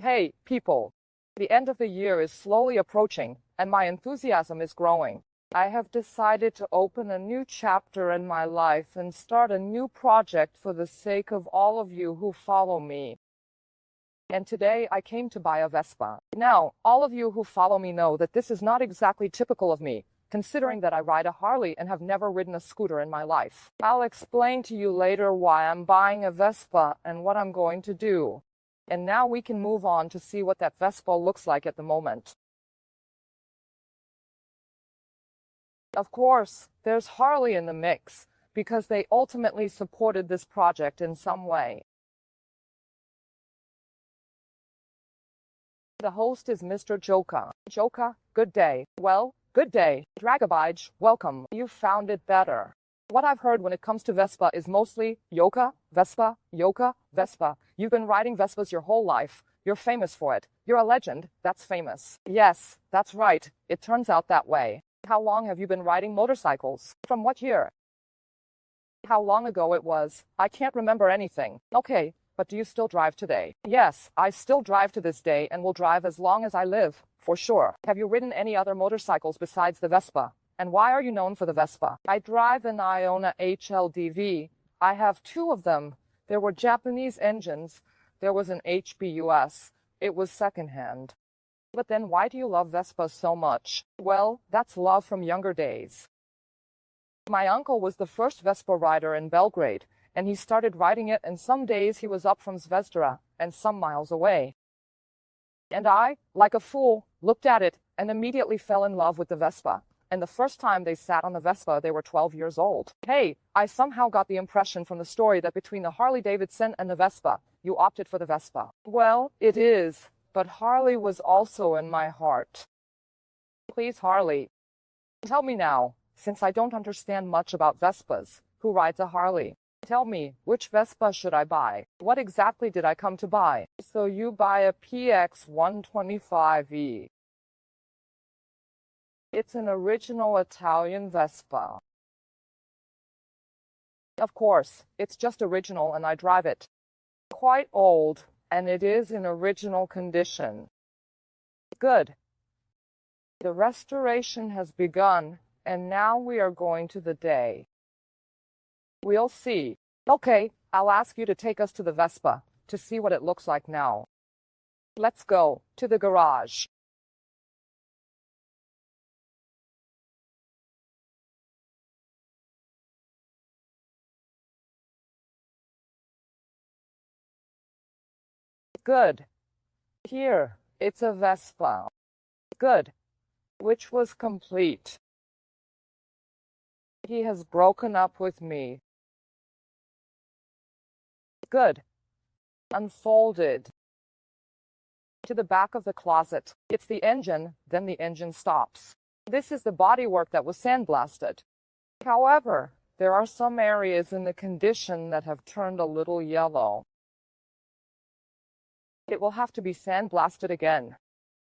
Hey, people! The end of the year is slowly approaching, and my enthusiasm is growing. I have decided to open a new chapter in my life and start a new project for the sake of all of you who follow me. And today I came to buy a Vespa. Now, all of you who follow me know that this is not exactly typical of me, considering that I ride a Harley and have never ridden a scooter in my life. I'll explain to you later why I'm buying a Vespa and what I'm going to do. And now we can move on to see what that Vespa looks like at the moment. Of course, there's Harley in the mix, because they ultimately supported this project in some way. The host is Mr. Joka. Joka, good day. Well, good day. Dragobij, welcome. You found it better. What I've heard when it comes to Vespa is mostly Yoka, Vespa, Yoka, Vespa. You've been riding Vespas your whole life. You're famous for it. You're a legend that's famous. Yes, that's right. It turns out that way. How long have you been riding motorcycles? From what year? How long ago it was? I can't remember anything. Okay, but do you still drive today? Yes, I still drive to this day and will drive as long as I live, for sure. Have you ridden any other motorcycles besides the Vespa? And why are you known for the Vespa? I drive an Iona HLDV. I have two of them. There were Japanese engines. There was an HBUS. It was secondhand. But then why do you love Vespas so much? Well, that's love from younger days. My uncle was the first Vespa rider in Belgrade, and he started riding it, and some days he was up from Zvezdara, and some miles away. And I, like a fool, looked at it, and immediately fell in love with the Vespa. And the first time they sat on the Vespa, they were 12 years old. Hey, I somehow got the impression from the story that between the Harley-Davidson and the Vespa, you opted for the Vespa. Well, it is, but Harley was also in my heart. Please, Harley, tell me now, since I don't understand much about Vespas, who rides a Harley? Tell me, which Vespa should I buy? What exactly did I come to buy? So you buy a PX 125E. It's an original Italian Vespa. Of course, it's just original and I drive it. Quite old, and it is in original condition. Good. The restoration has begun, and now we are going to the day. We'll see. Okay, I'll ask you to take us to the Vespa, to see what it looks like now. Let's go, to the garage. Good. Here, it's a Vespa. Good. Which was complete. He has broken up with me. Good. Unfolded. To the back of the closet. It's the engine, then the engine stops. This is the bodywork that was sandblasted. However, there are some areas in the condition that have turned a little yellow. It will have to be sandblasted again.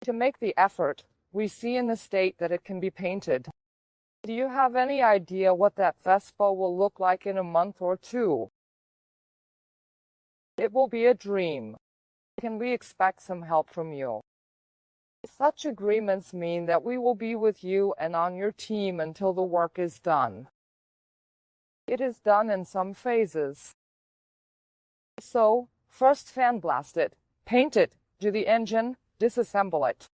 To make the effort, we see in the state that it can be painted. Do you have any idea what that Vespa will look like in a month or two? It will be a dream. Can we expect some help from you? Such agreements mean that we will be with you and on your team until the work is done. It is done in some phases. So, first sandblast it, paint it, do the engine, disassemble it.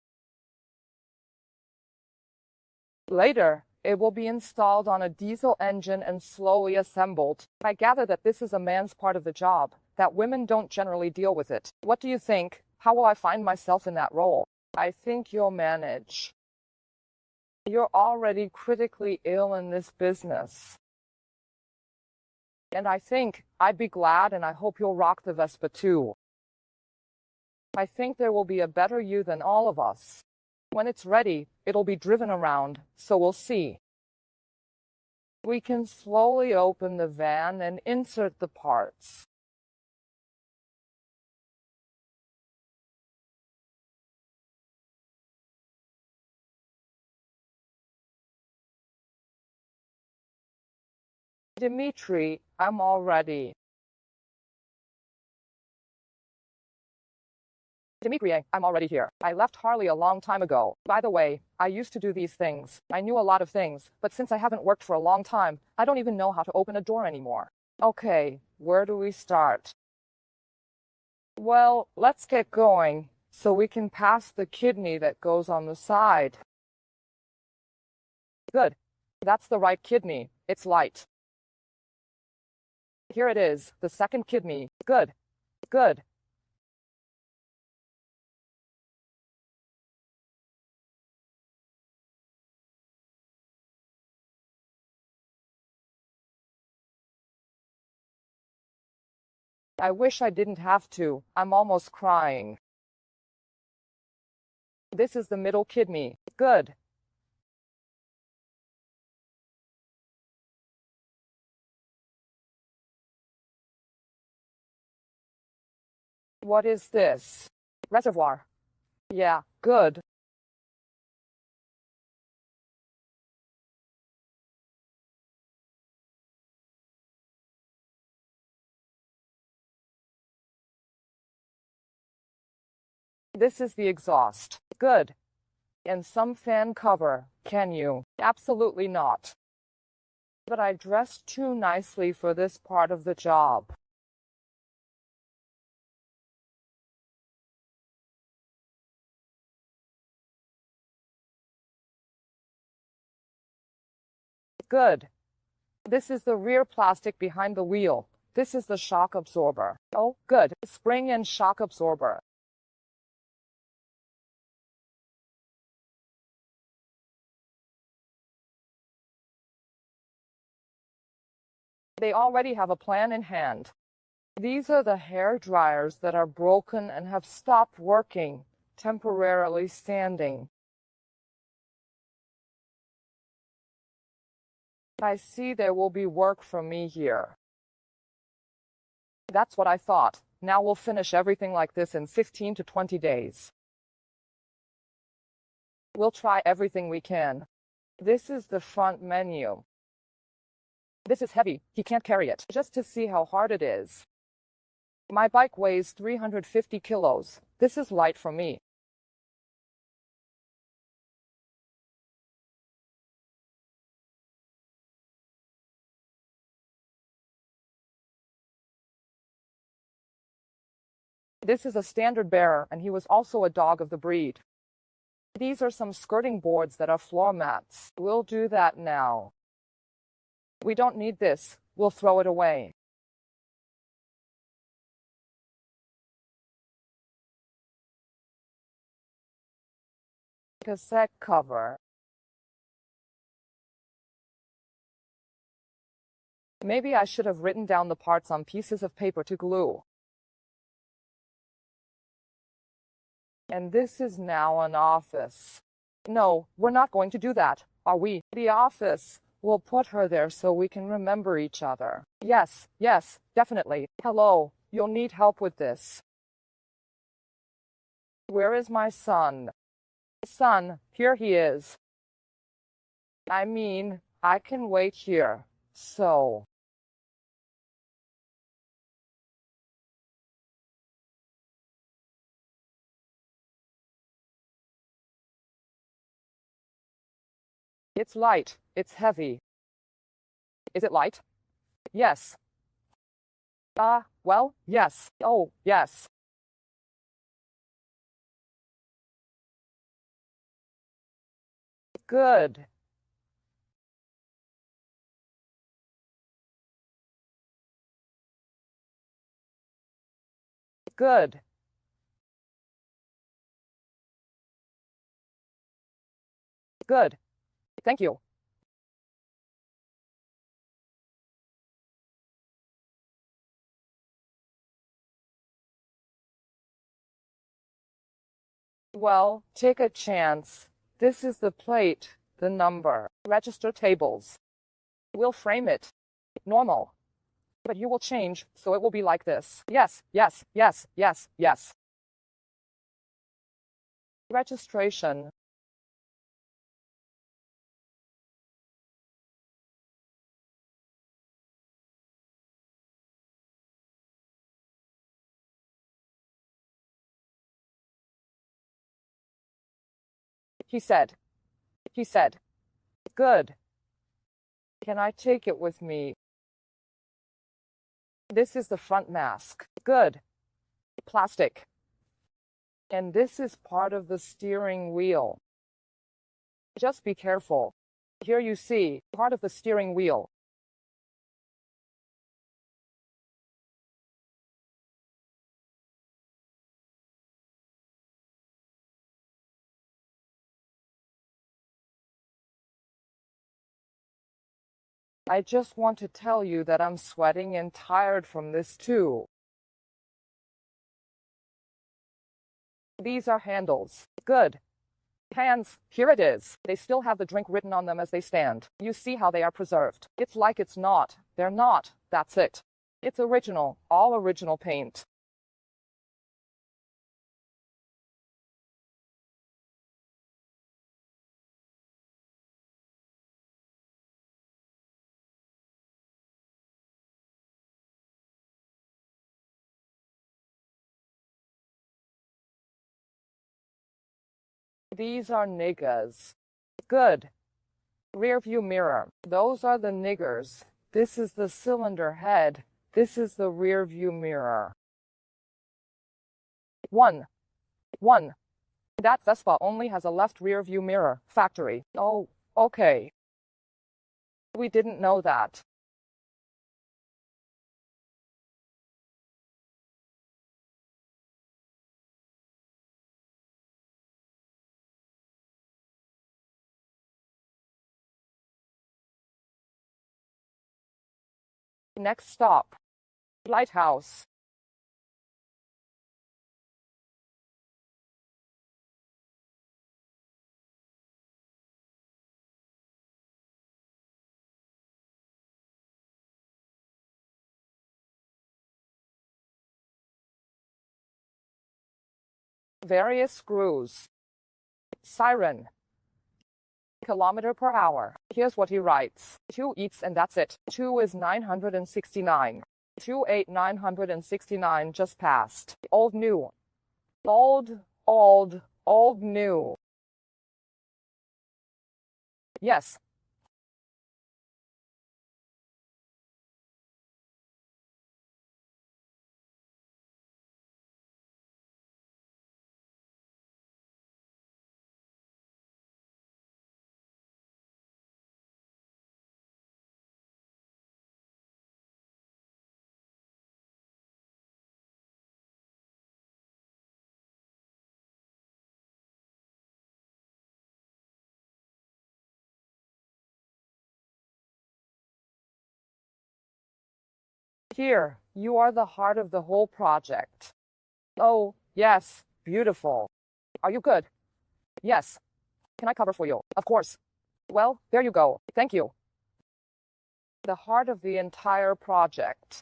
Later, it will be installed on a diesel engine and slowly assembled. I gather that this is a man's part of the job, that women don't generally deal with it. What do you think? How will I find myself in that role? I think you'll manage. You're already critically ill in this business. And I think I'd be glad and I hope you'll rock the Vespa too. I think there will be a better you than all of us. When it's ready, it'll be driven around, so we'll see. We can slowly open the van and insert the parts. Dimitri, I'm all ready. Dimitri, I'm already here. I left Harley a long time ago. By the way, I used to do these things. I knew a lot of things, but since I haven't worked for a long time, I don't even know how to open a door anymore. Okay, where do we start? Well, let's get going, so we can pass the kidney that goes on the side. Good. That's the right kidney. It's light. Here it is, the second kidney. Good. Good. I wish I didn't have to. I'm almost crying. This is the middle kidney. Good. What is this? Reservoir. Yeah, good. This is the exhaust. Good. And some fan cover, can you? Absolutely not. But I dressed too nicely for this part of the job. Good. This is the rear plastic behind the wheel. This is the shock absorber. Oh, good. Spring and shock absorber. They already have a plan in hand. These are the hair dryers that are broken and have stopped working, temporarily standing. I see there will be work for me here. That's what I thought. Now we'll finish everything like this in 15 to 20 days. We'll try everything we can. This is the front menu. This is heavy. He can't carry it. Just to see how hard it is. My bike weighs 350 kilos. This is light for me. This is a standard bearer, and he was also a dog of the breed. These are some skirting boards that are floor mats. We'll do that now. We don't need this. We'll throw it away. Cassette cover. Maybe I should have written down the parts on pieces of paper to glue. And this is now an office. No, we're not going to do that, are we? The office. We'll put her there so we can remember each other. Yes, yes, definitely. Hello, you'll need help with this. Where is my son? Son, here he is. I mean, I can wait here. So. It's light. It's heavy. Is it light? Yes. Well, yes. Oh, yes. Good. Good. Good. Thank you. Well, take a chance. This is the plate, the number, register tables. We'll frame it. Normal. But you will change, so it will be like this. Yes, yes, yes, yes, yes. Registration. He said. He said. Good. Can I take it with me? This is the front mask. Good. Plastic. And this is part of the steering wheel. Just be careful. Here you see, part of the steering wheel. I just want to tell you that I'm sweating and tired from this too. These are handles. Good. Hands, here it is. They still have the drink written on them as they stand. You see how they are preserved. It's like it's not. They're not. That's it. It's original. All original paint. These are niggas. Good. Rear view mirror. Those are the niggers. This is the cylinder head. This is the rear view mirror. 1. That Vespa only has a left rear view mirror. Factory. Oh, okay. We didn't know that. Next stop. Lighthouse. Various screws. Siren. Kilometer per hour. Here's what he writes. 2 eats and that's it. 2 is 969. 2 8 969 just passed. Old new. Old new. Yes. Here, you are the heart of the whole project. Oh, yes, beautiful. Are you good? Yes. Can I cover for you? Of course. Well, there you go. Thank you. The heart of the entire project.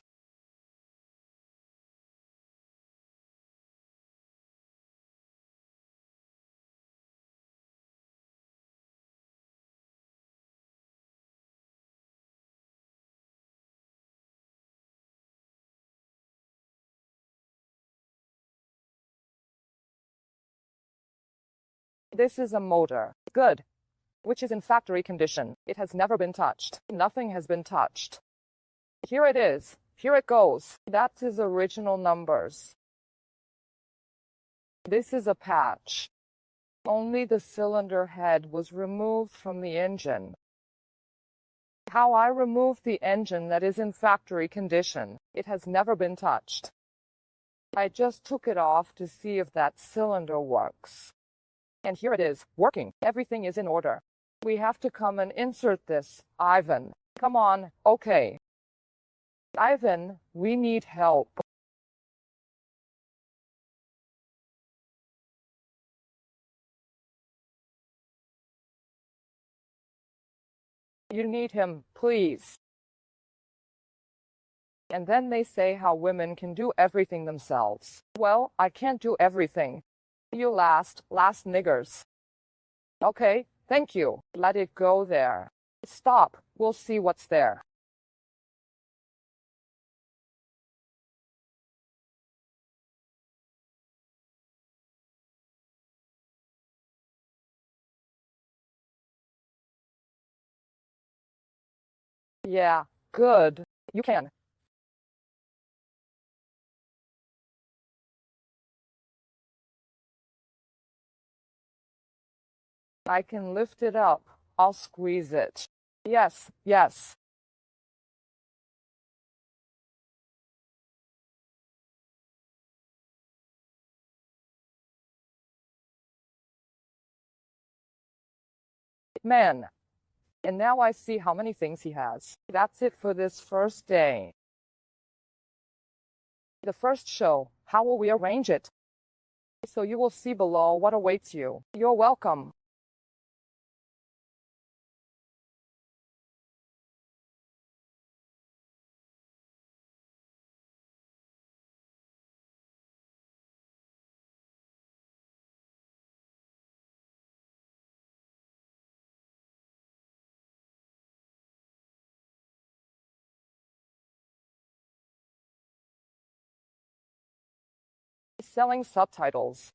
This is a motor. Good. Which is in factory condition. It has never been touched. Nothing has been touched. Here it is. Here it goes. That's his original numbers. This is a patch. Only the cylinder head was removed from the engine. How I removed the engine that is in factory condition. It has never been touched. I just took it off to see if that cylinder works. And here it is, working. Everything is in order. We have to come and insert this, Ivan. Come on, okay. Ivan, we need help. You need him, please. And then they say how women can do everything themselves. Well, I can't do everything. You last niggers. Okay, thank you. Let it go there. Stop, we'll see what's there. Yeah, good. You can. I can lift it up. I'll squeeze it. Yes, yes. Man. And now I see how many things he has. That's it for this first day. The first show. How will we arrange it? So you will see below what awaits you. You're welcome. Selling subtitles.